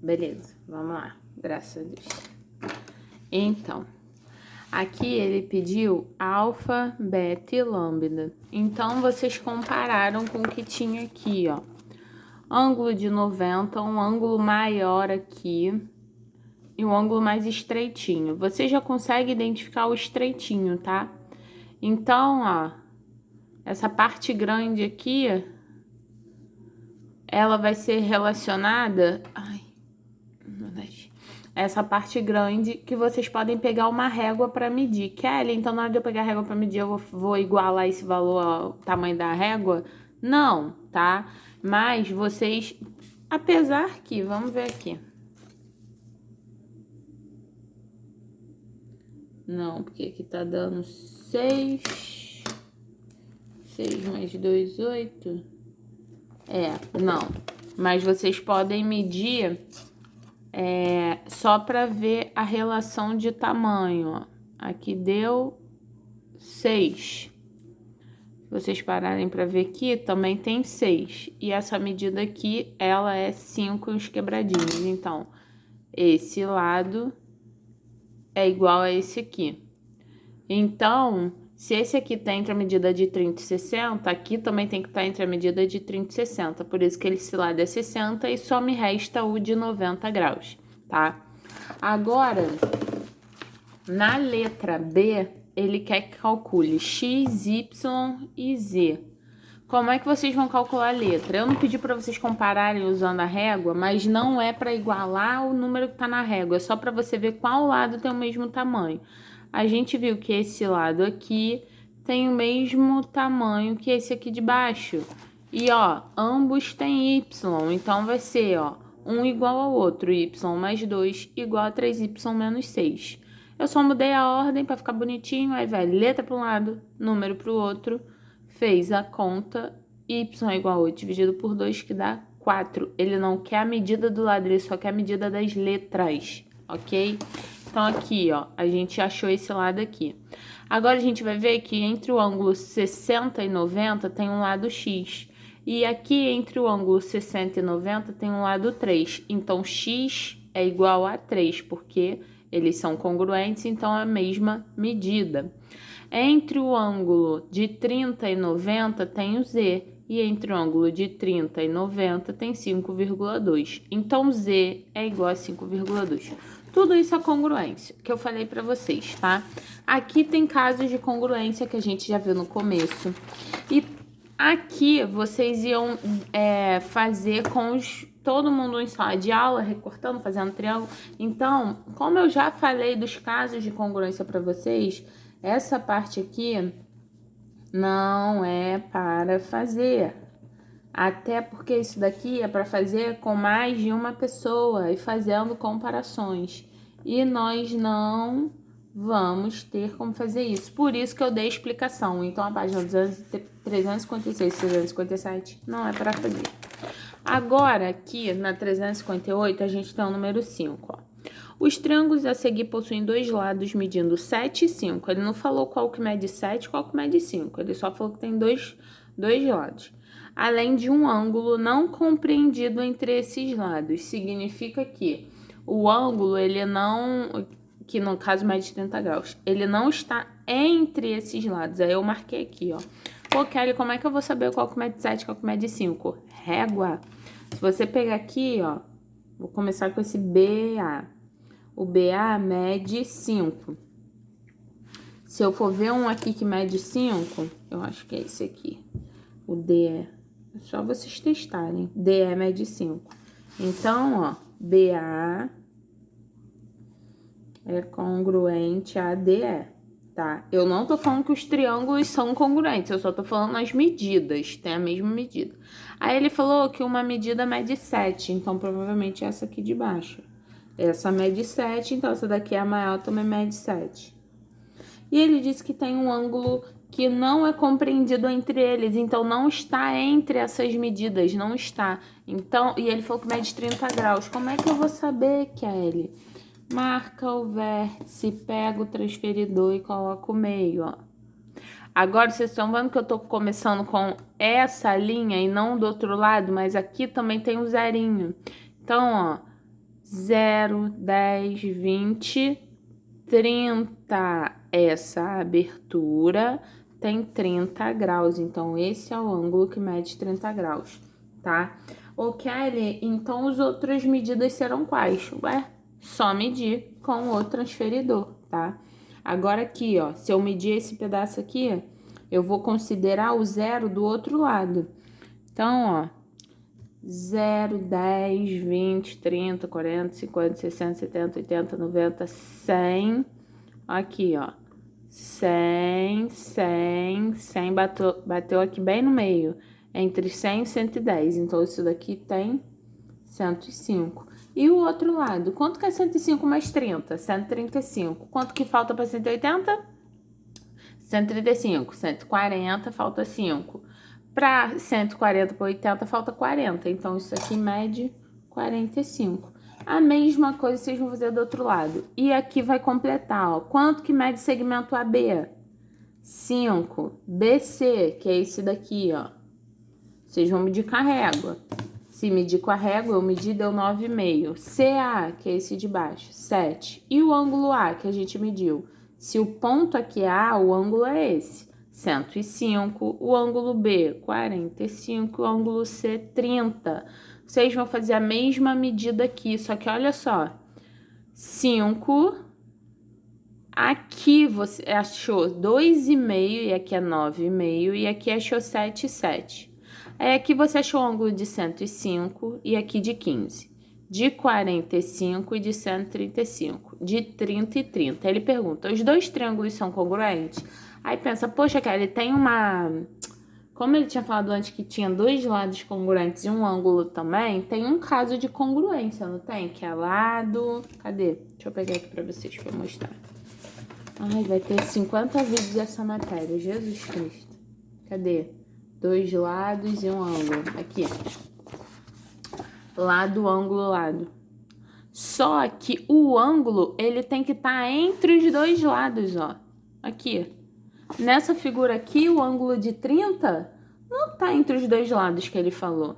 Beleza, vamos lá. Graças a Deus. Então, aqui ele pediu alfa, beta e lambda. Então, vocês compararam com o que tinha aqui, ó. Ângulo de 90, um ângulo maior aqui e um ângulo mais estreitinho. Você já consegue identificar o estreitinho, tá? Então, ó, essa parte grande aqui, ela vai ser relacionada... Ai, meu Deus. Essa parte grande que vocês podem pegar uma régua para medir. Kelly, então na hora de eu pegar a régua para medir, eu vou igualar esse valor ao tamanho da régua? Não, tá? Mas vocês, apesar que, vamos ver aqui. Não, porque aqui tá dando 6. 6 mais 2, 8. Não. Mas vocês podem medir só para ver a relação de tamanho, ó. Aqui deu 6. Se vocês pararem para ver aqui, também tem 6. E essa medida aqui, ela é 5 uns quebradinhos. Então, esse lado é igual a esse aqui. Então, se esse aqui tá entre a medida de 30 e 60, aqui também tem que estar entre a medida de 30 e 60. Por isso que esse lado é 60 e só me resta o de 90 graus, tá? Agora, na letra B, ele quer que calcule x, y e z. Como é que vocês vão calcular a letra? Eu não pedi para vocês compararem usando a régua, mas não é para igualar o número que está na régua, é só para você ver qual lado tem o mesmo tamanho. A gente viu que esse lado aqui tem o mesmo tamanho que esse aqui de baixo. E, ó, ambos têm y, então vai ser, ó, um igual ao outro, y mais 2 igual a 3y menos 6. Eu só mudei a ordem para ficar bonitinho, aí vai letra para um lado, número para o outro, fez a conta, y é igual a 8 dividido por 2, que dá 4. Ele não quer a medida do lado, ele só quer a medida das letras, ok? Então, aqui, ó, a gente achou esse lado aqui. Agora, a gente vai ver que entre o ângulo 60 e 90 tem um lado x. E aqui, entre o ângulo 60 e 90, tem um lado 3. Então, x é igual a 3, porque eles são congruentes, então é a mesma medida. Entre o ângulo de 30 e 90 tem o z, e entre o ângulo de 30 e 90 tem 5,2. Então, z é igual a 5,2. Tudo isso é congruência, que eu falei para vocês, tá? Aqui tem casos de congruência que a gente já viu no começo. E aqui vocês iam fazer com todo mundo em sala de aula, recortando, fazendo triângulo. Então, como eu já falei dos casos de congruência para vocês, essa parte aqui não é para fazer. Até porque isso daqui é para fazer com mais de uma pessoa e fazendo comparações. E nós não vamos ter como fazer isso. Por isso que eu dei explicação. Então, a página 356 e 357 não é para fazer. Agora, aqui na 358, a gente tem o número 5, ó. Os triângulos a seguir possuem dois lados medindo 7 e 5. Ele não falou qual que mede 7 e qual que mede 5. Ele só falou que tem dois lados. Além de um ângulo não compreendido entre esses lados. Significa que o ângulo, ele não... que no caso mede 30 graus. Ele não está entre esses lados. Aí eu marquei aqui, ó. Pô, Kelly, como é que eu vou saber qual que mede 7 e qual que mede 5? Régua. Se você pegar aqui, ó... Vou começar com esse BA. O BA mede 5. Se eu for ver um aqui que mede 5, eu acho que é esse aqui. O DE. É só vocês testarem. DE mede 5. Então, ó, BA é congruente a DE, tá? Eu não tô falando que os triângulos são congruentes, eu só tô falando as medidas, tem a mesma medida. Aí ele falou que uma medida mede 7, então provavelmente essa aqui de baixo. Essa mede 7, então essa daqui é a maior, também mede 7. E ele disse que tem um ângulo que não é compreendido entre eles, então não está entre essas medidas, não está. Então, e ele falou que mede 30 graus. Como é que eu vou saber, Kelly? Marca o vértice, pega o transferidor e coloca o meio, ó. Agora, vocês estão vendo que eu tô começando com essa linha e não do outro lado, mas aqui também tem um zerinho. Então, ó, 0, 10, 20, 30. Essa abertura tem 30 graus, então esse é o ângulo que mede 30 graus, tá? Ô, Kelly, então as outras medidas serão quais? Ué, só medir com o transferidor, tá? Agora aqui, ó, se eu medir esse pedaço aqui, eu vou considerar o zero do outro lado. Então, ó, 0, 10, 20, 30, 40, 50, 60, 70, 80, 90, 100. Aqui, ó. 100, 100, 100, bateu aqui bem no meio. Entre 100 e 110. Então, isso daqui tem 105. E o outro lado? Quanto que é 105 mais 30? 135. Quanto que falta para 180? 135. 140, falta 5. Para 140 para 80, falta 40. Então, isso aqui mede 45. A mesma coisa vocês vão fazer do outro lado. E aqui vai completar, ó. Quanto que mede segmento AB? 5. BC, que é esse daqui, ó. Vocês vão medir com a régua. Se medir com a régua, eu medi, deu 9,5. CA, que é esse de baixo, 7. E o ângulo A, que a gente mediu? Se o ponto aqui é A, o ângulo é esse. 105, o ângulo B, 45, o ângulo C, 30. Vocês vão fazer a mesma medida aqui, só que olha só. 5, aqui você achou 2,5 e aqui é 9,5 e aqui achou 7,7. Aí aqui você achou o ângulo de 105 e aqui de 15. De 45 e de 135. De 30 e 30. Ele pergunta, os dois triângulos são congruentes? Aí pensa, poxa, cara, ele tem uma... Como ele tinha falado antes que tinha dois lados congruentes e um ângulo também, tem um caso de congruência, não tem? Que é lado... Cadê? Deixa eu pegar aqui pra vocês, pra mostrar. Ai, vai ter 50 vídeos dessa matéria, Jesus Cristo. Cadê? Dois lados e um ângulo. Aqui. Lado, ângulo, lado. Só que o ângulo, ele tem que estar entre os dois lados, ó. Aqui. Nessa figura aqui, o ângulo de 30 não tá entre os dois lados que ele falou.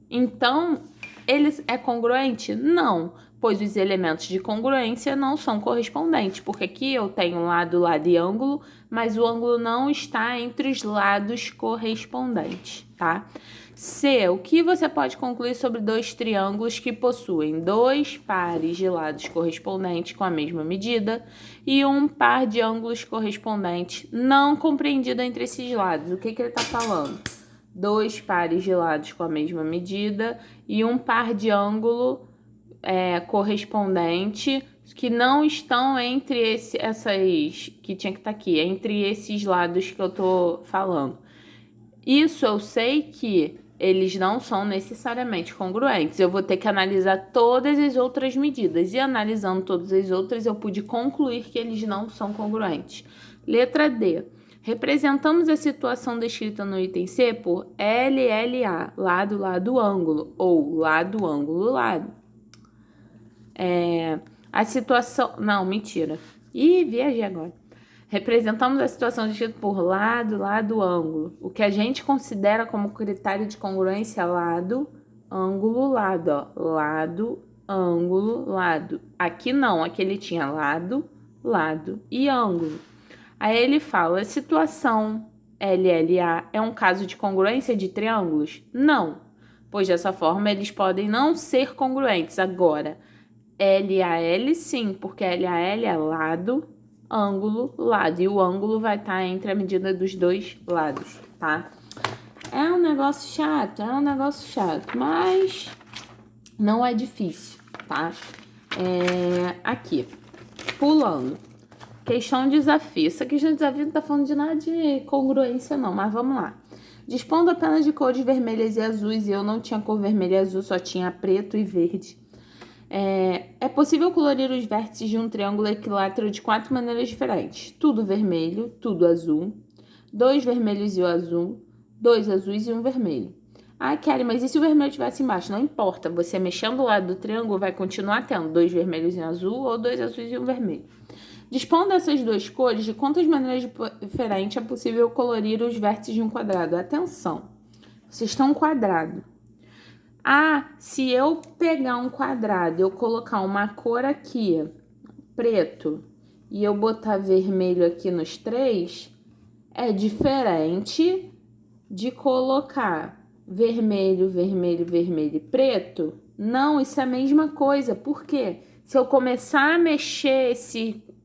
Então, ele é congruente? Não, pois os elementos de congruência não são correspondentes, porque aqui eu tenho lado, lado e ângulo, mas o ângulo não está entre os lados correspondentes, tá? C, o que você pode concluir sobre dois triângulos que possuem dois pares de lados correspondentes com a mesma medida e um par de ângulos correspondentes não compreendido entre esses lados? O que ele está falando? Dois pares de lados com a mesma medida e um par de ângulo correspondente que não estão entre essas que tinha que estar aqui, entre esses lados que eu tô falando. Isso eu sei que eles não são necessariamente congruentes. Eu vou ter que analisar todas as outras medidas. E analisando todas as outras, eu pude concluir que eles não são congruentes. Letra D. Representamos a situação descrita no item C por LLA, lado, lado, ângulo, ou lado, ângulo, lado. A situação... Não, mentira. Ih, viajei agora. Representamos a situação descrita por lado, lado, ângulo. O que a gente considera como critério de congruência é lado, ângulo, lado. Ó. Lado, ângulo, lado. Aqui não, aqui ele tinha lado, lado e ângulo. Aí ele fala, a situação LLA é um caso de congruência de triângulos? Não, pois dessa forma eles podem não ser congruentes. Agora, LAL sim, porque LAL é lado, ângulo, lado. E o ângulo vai estar entre a medida dos dois lados, tá? É um negócio chato, mas não é difícil, tá? Aqui, pulando. Questão de desafio. Essa questão de desafio não tá falando de nada de congruência, não, mas vamos lá. Dispondo apenas de cores vermelhas e azuis, e eu não tinha cor vermelha e azul, só tinha preto e verde. É possível colorir os vértices de um triângulo equilátero de 4 maneiras diferentes. Tudo vermelho, tudo azul, 2 vermelhos e o azul, 2 azuis e um vermelho. Ah, Kelly, mas e se o vermelho estivesse embaixo? Não importa, você mexendo o lado do triângulo vai continuar tendo 2 vermelhos e um azul ou 2 azuis e um vermelho. Dispondo dessas duas cores, de quantas maneiras diferentes é possível colorir os vértices de um quadrado? Atenção, vocês estão um quadrado. Ah, se eu pegar um quadrado, eu colocar uma cor aqui, preto, e eu botar vermelho aqui nos 3, é diferente de colocar vermelho, vermelho, vermelho e preto? Não, isso é a mesma coisa. Por quê? Se eu começar a mexer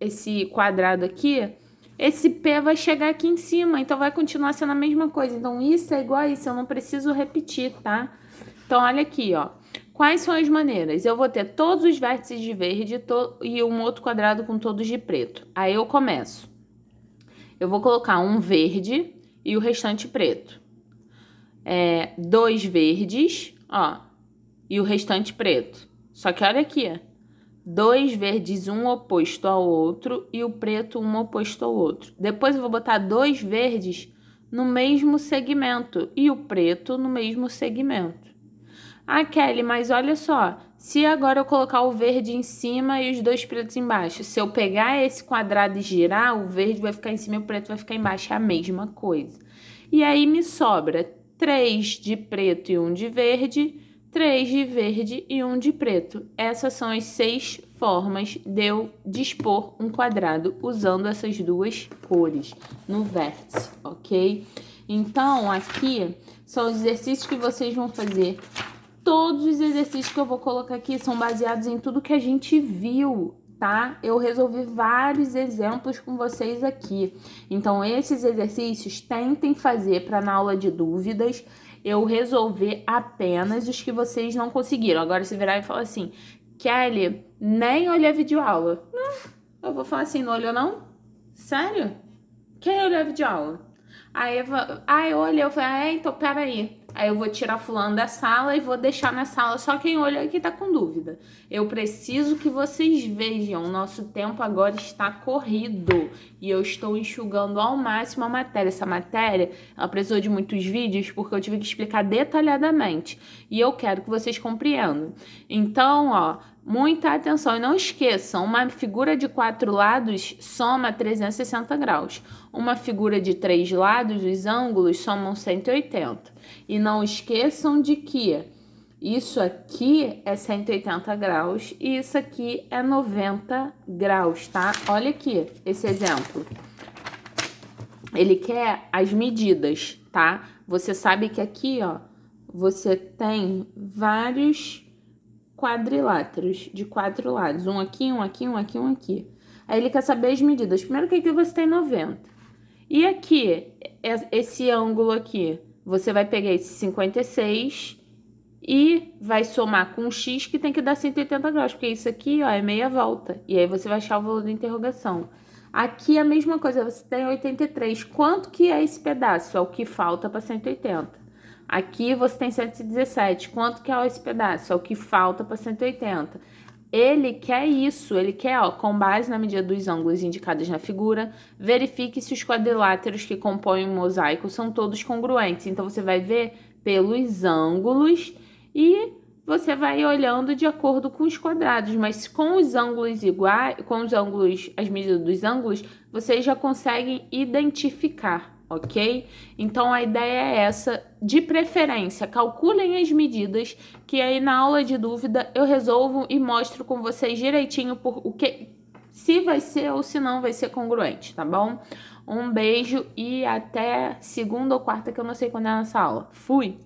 esse quadrado aqui, esse P vai chegar aqui em cima, então vai continuar sendo a mesma coisa. Então, isso é igual a isso, eu não preciso repetir, tá? Então, olha aqui, ó. Quais são as maneiras? Eu vou ter todos os vértices de verde e um outro quadrado com todos de preto. Aí eu começo. Eu vou colocar um verde e o restante preto. 2 verdes, ó, e o restante preto. Só que olha aqui, 2 verdes, um oposto ao outro, e o preto, um oposto ao outro. Depois eu vou botar 2 verdes no mesmo segmento e o preto no mesmo segmento. Ah, Kelly, mas olha só, se agora eu colocar o verde em cima e os 2 pretos embaixo, se eu pegar esse quadrado e girar, o verde vai ficar em cima e o preto vai ficar embaixo, é a mesma coisa. E aí me sobra 3 de preto e 1 de verde, 3 de verde e 1 de preto. Essas são as 6 formas de eu dispor um quadrado usando essas 2 cores no vértice, ok? Então, aqui são os exercícios que vocês vão fazer. Todos os exercícios que eu vou colocar aqui são baseados em tudo que a gente viu, tá? Eu resolvi vários exemplos com vocês aqui. Então, esses exercícios tentem fazer para na aula de dúvidas eu resolver apenas os que vocês não conseguiram. Agora, se virar e falar assim, Kelly, nem olhei a videoaula. Eu vou falar assim, não olhou não? Sério? Quem olhou a videoaula? Aí eu olhei, eu falei, então peraí. Aí eu vou tirar fulano da sala e vou deixar na sala só quem olhou e que tá com dúvida. Eu preciso que vocês vejam, nosso tempo agora está corrido e eu estou enxugando ao máximo a matéria. Essa matéria, ela precisou de muitos vídeos porque eu tive que explicar detalhadamente e eu quero que vocês compreendam. Então, ó, muita atenção e não esqueçam, uma figura de 4 lados soma 360 graus. Uma figura de 3 lados, os ângulos somam 180. E não esqueçam de que isso aqui é 180 graus e isso aqui é 90 graus, tá? Olha aqui esse exemplo. Ele quer as medidas, tá? Você sabe que aqui, ó, você tem vários quadriláteros de 4 lados. Um aqui, um aqui, um aqui, um aqui. Aí ele quer saber as medidas. Primeiro que aqui você tem 90. E aqui, esse ângulo aqui, você vai pegar esse 56 e vai somar com um x que tem que dar 180 graus, porque isso aqui, ó, é meia volta. E aí você vai achar o valor da interrogação. Aqui a mesma coisa, você tem 83. Quanto que é esse pedaço? É o que falta para 180. Aqui você tem 117. Quanto que é esse pedaço? É o que falta para 180. Ele quer isso, ele quer, ó, com base na medida dos ângulos indicados na figura, verifique se os quadriláteros que compõem o mosaico são todos congruentes. Então, você vai ver pelos ângulos e você vai olhando de acordo com os quadrados, mas com os ângulos iguais, com os ângulos, as medidas dos ângulos, vocês já conseguem identificar, ok? Então, a ideia é essa, de preferência, calculem as medidas, que aí na aula de dúvida eu resolvo e mostro com vocês direitinho por o que, se vai ser ou se não vai ser congruente, tá bom? Um beijo e até segunda ou quarta, que eu não sei quando é a nossa aula. Fui!